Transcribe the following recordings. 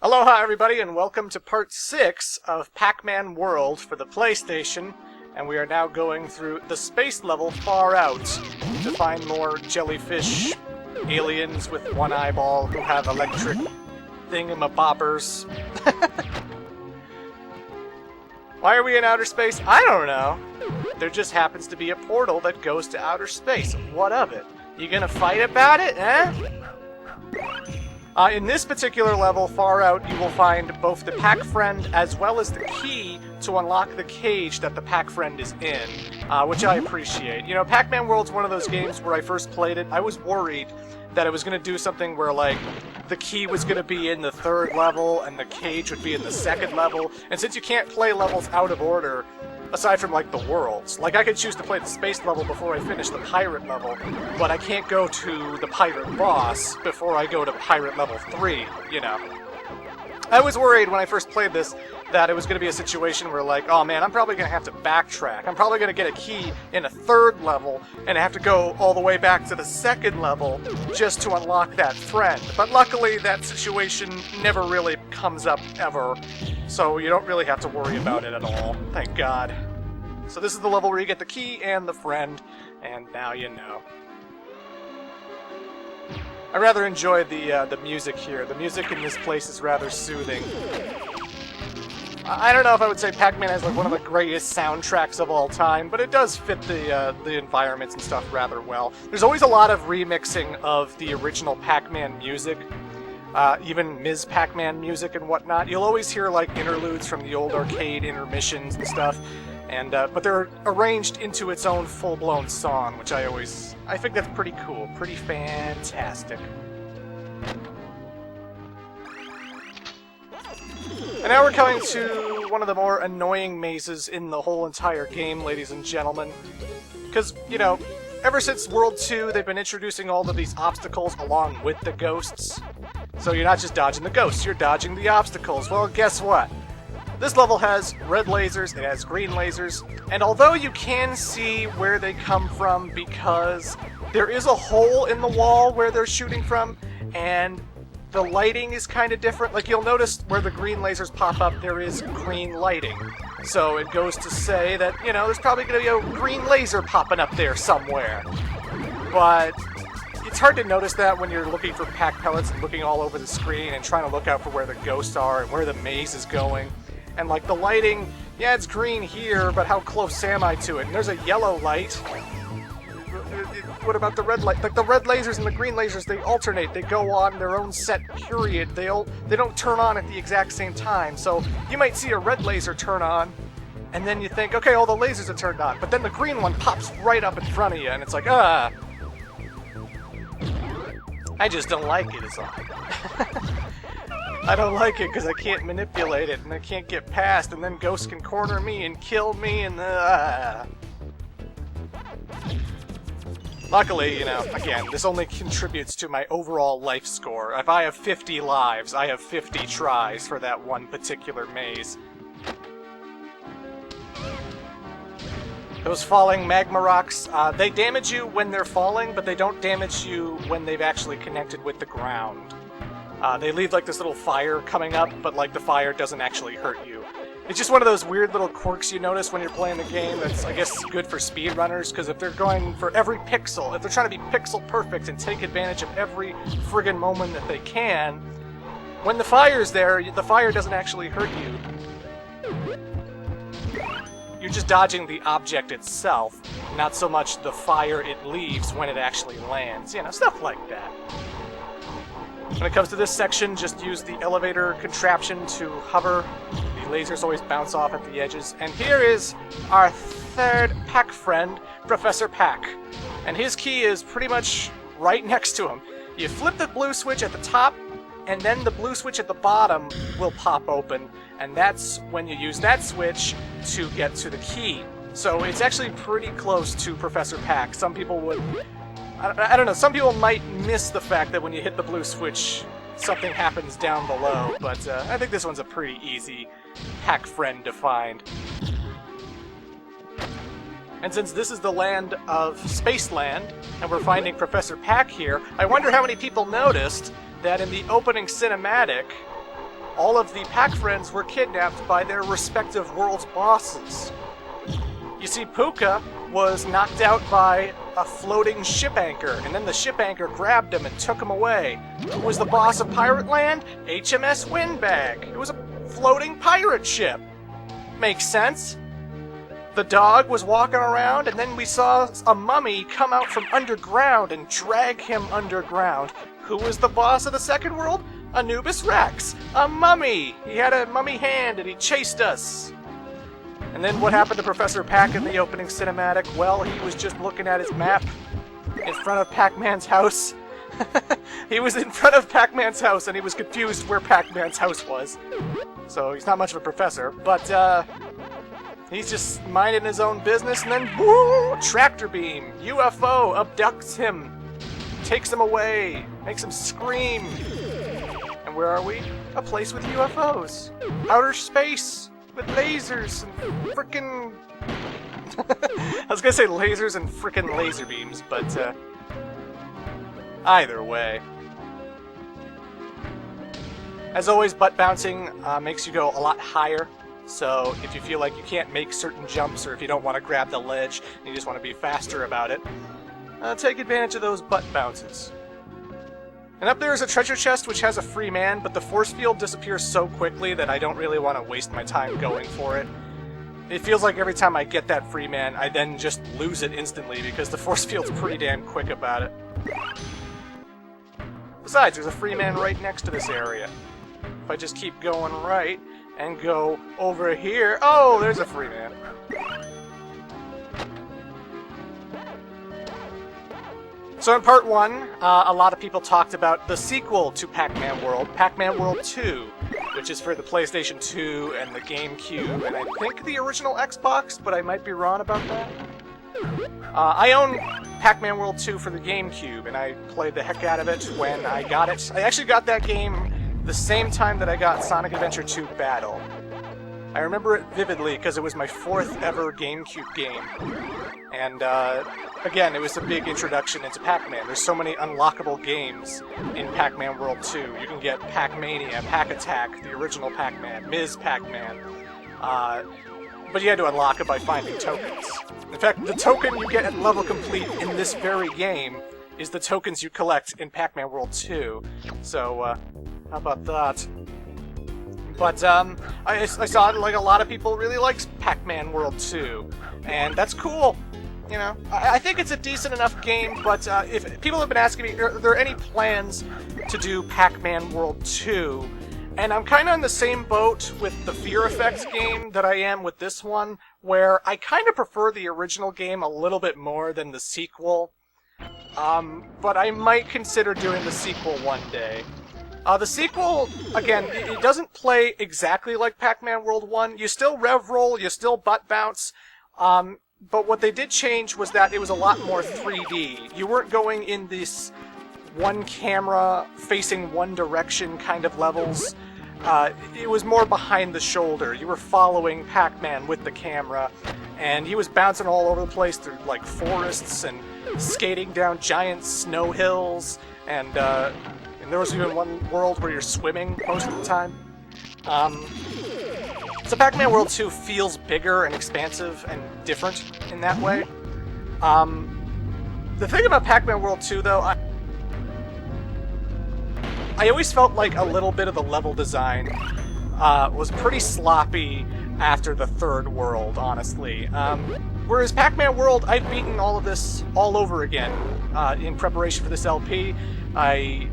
Aloha everybody and welcome to part 6 of Pac-Man World for the PlayStation, and we are now going through the space level Far Out to find more jellyfish aliens with one eyeball who have electric thingamabobbers. Why are we in outer space? I don't know. There just happens to be a portal that goes to outer space. What of it? You gonna fight about it, eh? In this particular level, Far Out, you will find both the Pac Friend as well as the key to unlock the cage that the Pac Friend is in, which I appreciate. You know, Pac-Man World's one of those games where I first played it, I was worried that it was going to do something where, like, the key was going to be in the third level and the cage would be in the second level, and since you can't play levels out of order, aside from, like, the worlds. Like, I could choose to play the space level before I finish the pirate level, but I can't go to the pirate boss before I go to pirate level 3, you know. I was worried when I first played this that it was going to be a situation where, like, oh man, I'm probably going to have to backtrack. I'm probably going to get a key in a third level and have to go all the way back to the second level just to unlock that friend. But luckily, that situation never really comes up ever, so you don't really have to worry about it at all. Thank God. So this is the level where you get the key and the friend, and now you know. I rather enjoy the music here. The music in this place is rather soothing. I don't know if I would say Pac-Man has like one of the greatest soundtracks of all time, but it does fit the environments and stuff rather well. There's always a lot of remixing of the original Pac-Man music, even Ms. Pac-Man music and whatnot. You'll always hear like interludes from the old arcade intermissions and stuff, and but they're arranged into its own full-blown song, which I think that's pretty cool, pretty fantastic. And now we're coming to one of the more annoying mazes in the whole entire game, ladies and gentlemen. Because, you know, ever since World 2, they've been introducing all of these obstacles along with the ghosts. So you're not just dodging the ghosts, you're dodging the obstacles. Well, guess what? This level has red lasers, it has green lasers, and although you can see where they come from because there is a hole in the wall where they're shooting from, and the lighting is kind of different. Like, you'll notice where the green lasers pop up, there is green lighting. So it goes to say that, you know, there's probably going to be a green laser popping up there somewhere. But it's hard to notice that when you're looking for Pac pellets and looking all over the screen and trying to look out for where the ghosts are and where the maze is going. And, like, the lighting, yeah, it's green here, but how close am I to it? And there's a yellow light. What about the red light? Like, the red lasers and the green lasers, they alternate. They go on their own set period. They don't turn on at the exact same time. So you might see a red laser turn on, and then you think, okay, all the lasers are turned on. But then the green one pops right up in front of you, and it's like, ah. I just don't like it, is all. I don't like it because I can't manipulate it, and I can't get past, and then ghosts can corner me and kill me, and Luckily, you know, again, this only contributes to my overall life score. If I have 50 lives, I have 50 tries for that one particular maze. Those falling magma rocks, they damage you when they're falling, but they don't damage you when they've actually connected with the ground. They leave like this little fire coming up, but like the fire doesn't actually hurt you. It's just one of those weird little quirks you notice when you're playing the game that's, I guess, good for speedrunners, because if they're going for every pixel, if they're trying to be pixel perfect and take advantage of every friggin' moment that they can, when the fire's there, the fire doesn't actually hurt you. You're just dodging the object itself, not so much the fire it leaves when it actually lands. You know, stuff like that. When it comes to this section, just use the elevator contraption to hover. The lasers always bounce off at the edges. And here is our third Pac friend, Professor Pac. And his key is pretty much right next to him. You flip the blue switch at the top, and then the blue switch at the bottom will pop open. And that's when you use that switch to get to the key. So it's actually pretty close to Professor Pac. Some people would... I don't know, some people might miss the fact that when you hit the blue switch, something happens down below, but I think this one's a pretty easy Pac friend to find. And since this is the land of Spaceland, and we're finding Professor Pac here, I wonder how many people noticed that in the opening cinematic, all of the Pac friends were kidnapped by their respective world's bosses. You see, Puka was knocked out by a floating ship anchor, and then the ship anchor grabbed him and took him away. Who was the boss of Pirate Land? HMS Windbag. It was a floating pirate ship. Makes sense. The dog was walking around, and then we saw a mummy come out from underground and drag him underground. Who was the boss of the second world? Anubis Rex. A mummy. He had a mummy hand, and he chased us. And then what happened to Professor Pac in the opening cinematic? Well, he was just looking at his map in front of Pac-Man's house. He was in front of Pac-Man's house, and he was confused where Pac-Man's house was. So he's not much of a professor, but he's just minding his own business, and then woo! Tractor beam! UFO abducts him, takes him away, makes him scream. And where are we? A place with UFOs. Outer space! With lasers and frickin' I was gonna say lasers and frickin' laser beams, but either way. As always, butt bouncing makes you go a lot higher, so if you feel like you can't make certain jumps, or if you don't want to grab the ledge and you just want to be faster about it, take advantage of those butt bounces. And up there is a treasure chest which has a free man, but the force field disappears so quickly that I don't really want to waste my time going for it. It feels like every time I get that free man, I then just lose it instantly because the force field's pretty damn quick about it. Besides, there's a free man right next to this area. If I just keep going right and go over here... Oh, there's a free man. So in part 1, a lot of people talked about the sequel to Pac-Man World, Pac-Man World 2, which is for the PlayStation 2 and the GameCube, and I think the original Xbox, but I might be wrong about that. I own Pac-Man World 2 for the GameCube, and I played the heck out of it when I got it. I actually got that game the same time that I got Sonic Adventure 2 Battle. I remember it vividly because it was my 4th ever GameCube game. And again, it was a big introduction into Pac-Man. There's so many unlockable games in Pac-Man World 2. You can get Pac-Mania, Pac-Attack, the original Pac-Man, Ms. Pac-Man. But you had to unlock it by finding tokens. In fact, the token you get at level complete in this very game is the tokens you collect in Pac-Man World 2. So, how about that? But I saw like a lot of people really liked Pac-Man World 2, and that's cool. You know, I think it's a decent enough game, but if people have been asking me, are there any plans to do Pac-Man World 2? And I'm kind of in the same boat with the Fear Effects game that I am with this one, where I kind of prefer the original game a little bit more than the sequel. But I might consider doing the sequel one day. The sequel, again, it doesn't play exactly like Pac-Man World 1. You still rev roll, you still butt bounce, but what they did change was that it was a lot more 3D. You weren't going in this one camera facing one direction kind of levels. It was more behind the shoulder. You were following Pac-Man with the camera, and he was bouncing all over the place through like forests and skating down giant snow hills, and there was even one world where you're swimming most of the time. So Pac-Man World 2 feels bigger and expansive and different in that way. The thing about Pac-Man World 2, though, I always felt like a little bit of the level design was pretty sloppy after the third world, honestly. Whereas Pac-Man World, I've beaten all of this all over again in preparation for this LP. I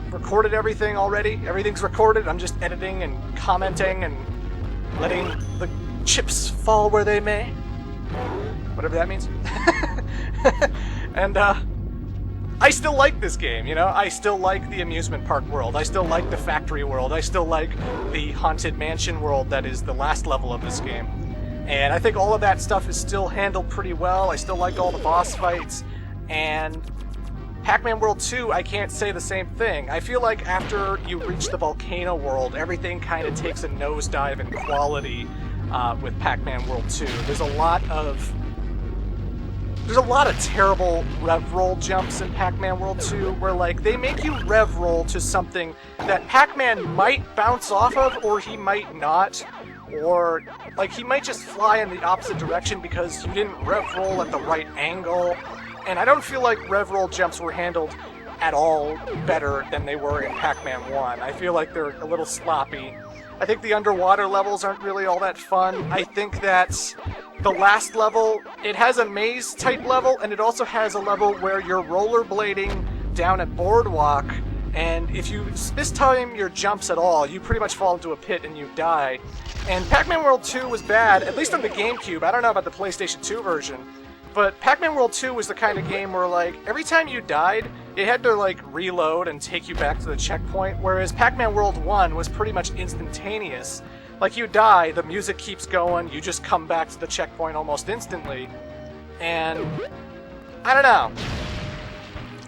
recorded everything already. Everything's recorded. I'm just editing and commenting and letting the chips fall where they may. Whatever that means. And, I still like this game, you know? I still like the amusement park world. I still like the factory world. I still like the haunted mansion world that is the last level of this game. And I think all of that stuff is still handled pretty well. I still like all the boss fights. And Pac-Man World 2, I can't say the same thing. I feel like after you reach the volcano world, everything kind of takes a nosedive in quality with Pac-Man World 2. There's there's a lot of terrible rev roll jumps in Pac-Man World 2 where, like, they make you rev roll to something that Pac-Man might bounce off of, or he might not, or, like, he might just fly in the opposite direction because you didn't rev roll at the right angle, and I don't feel like rev roll jumps were handled at all better than they were in Pac-Man 1. I feel like they're a little sloppy. I think the underwater levels aren't really all that fun. I think that the last level, it has a maze-type level, and it also has a level where you're rollerblading down a boardwalk, and if you mistime your jumps at all, you pretty much fall into a pit and you die. And Pac-Man World 2 was bad, at least on the GameCube. I don't know about the PlayStation 2 version. But Pac-Man World 2 was the kind of game where, like, every time you died, it had to, like, reload and take you back to the checkpoint, whereas Pac-Man World 1 was pretty much instantaneous. Like, you die, the music keeps going, you just come back to the checkpoint almost instantly. And I don't know.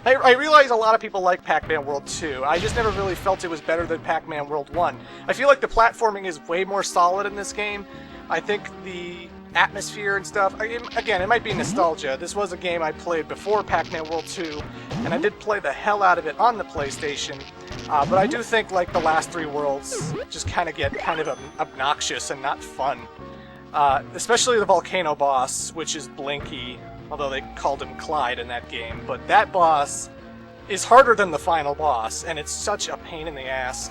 I realize a lot of people like Pac-Man World 2. I just never really felt it was better than Pac-Man World 1. I feel like the platforming is way more solid in this game. I think the atmosphere and stuff, again, it might be nostalgia. This was a game I played before Pac-Man World 2, and I did play the hell out of it on the PlayStation, but I do think, like, the last three worlds just kind of get kind of obnoxious and not fun. Especially the volcano boss, which is Blinky, although they called him Clyde in that game, but that boss is harder than the final boss, and it's such a pain in the ass.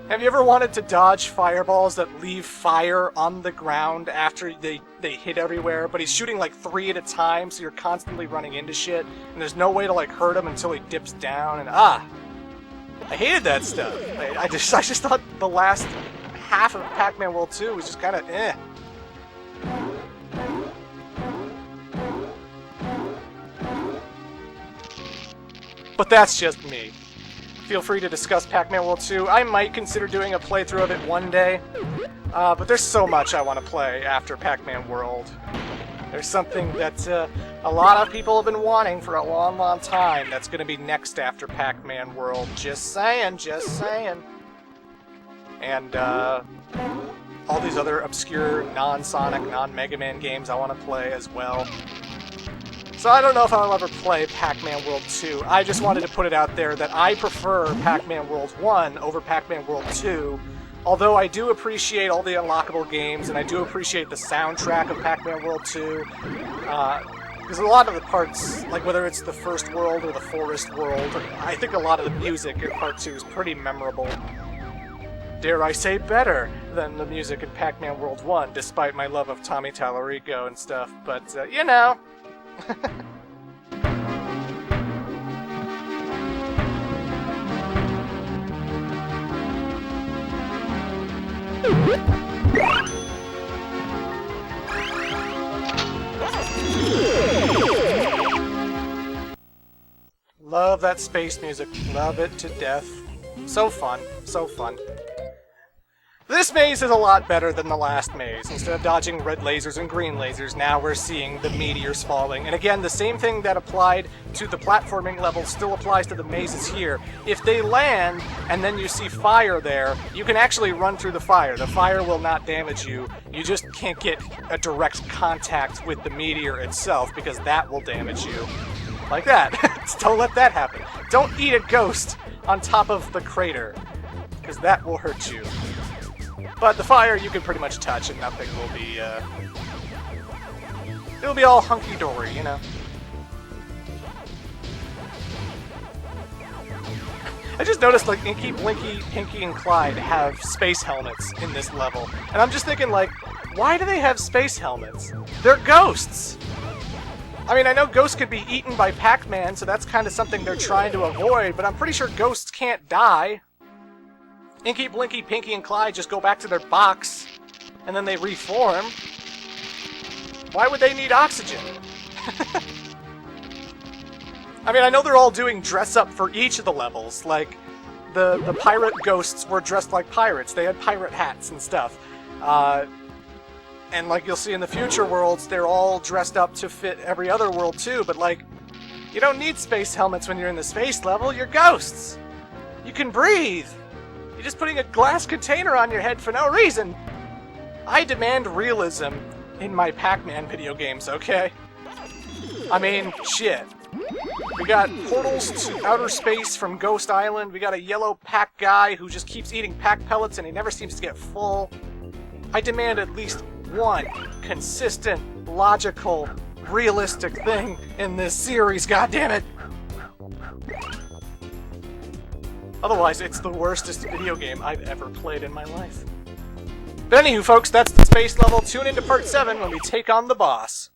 Have you ever wanted to dodge fireballs that leave fire on the ground after they hit everywhere, but he's shooting like 3 at a time, so you're constantly running into shit, and there's no way to, like, hurt him until he dips down, and I hated that stuff. I just thought the last half of Pac-Man World 2 was just kind of eh. But that's just me. Feel free to discuss Pac-Man World 2. I might consider doing a playthrough of it one day, but there's so much I want to play after Pac-Man World. There's something that a lot of people have been wanting for a long, long time that's going to be next after Pac-Man World. Just saying, just saying. And all these other obscure non-Sonic, non-Mega Man games I want to play as well. So I don't know if I'll ever play Pac-Man World 2. I just wanted to put it out there that I prefer Pac-Man World 1 over Pac-Man World 2, although I do appreciate all the unlockable games, and I do appreciate the soundtrack of Pac-Man World 2, because a lot of the parts, like whether it's the first world or the forest world, I think a lot of the music in Part 2 is pretty memorable. Dare I say better than the music in Pac-Man World 1, despite my love of Tommy Tallarico and stuff, but, you know... Love that space music. Love it to death. So fun. So fun. This maze is a lot better than the last maze. Instead of dodging red lasers and green lasers, now we're seeing the meteors falling. And again, the same thing that applied to the platforming level still applies to the mazes here. If they land, and then you see fire there, you can actually run through the fire. The fire will not damage you. You just can't get a direct contact with the meteor itself, because that will damage you. Like that. Don't let that happen. Don't eat a ghost on top of the crater, because that will hurt you. But the fire you can pretty much touch and nothing will be, it'll be all hunky-dory, you know? I just noticed, like, Inky, Blinky, Pinky, and Clyde have space helmets in this level. And I'm just thinking, like, why do they have space helmets? They're ghosts! I mean, I know ghosts could be eaten by Pac-Man, so that's kind of something they're trying to avoid, but I'm pretty sure ghosts can't die. Inky, Blinky, Pinky, and Clyde just go back to their box, and then they reform. Why would they need oxygen? I mean, I know they're all doing dress-up for each of the levels. Like, the pirate ghosts were dressed like pirates. They had pirate hats and stuff. And like you'll see in the future worlds, they're all dressed up to fit every other world too, but like, you don't need space helmets when you're in the space level. You're ghosts. You can breathe. You're just putting a glass container on your head for no reason. I demand realism in my Pac-Man video games, okay? I mean, shit. We got portals to outer space from Ghost Island. We got a yellow Pac guy who just keeps eating Pac pellets and he never seems to get full. I demand at least one consistent, logical, realistic thing in this series, goddammit! Otherwise, it's the worstest video game I've ever played in my life. But anywho, folks, that's the space level. Tune into part 7 when we take on the boss.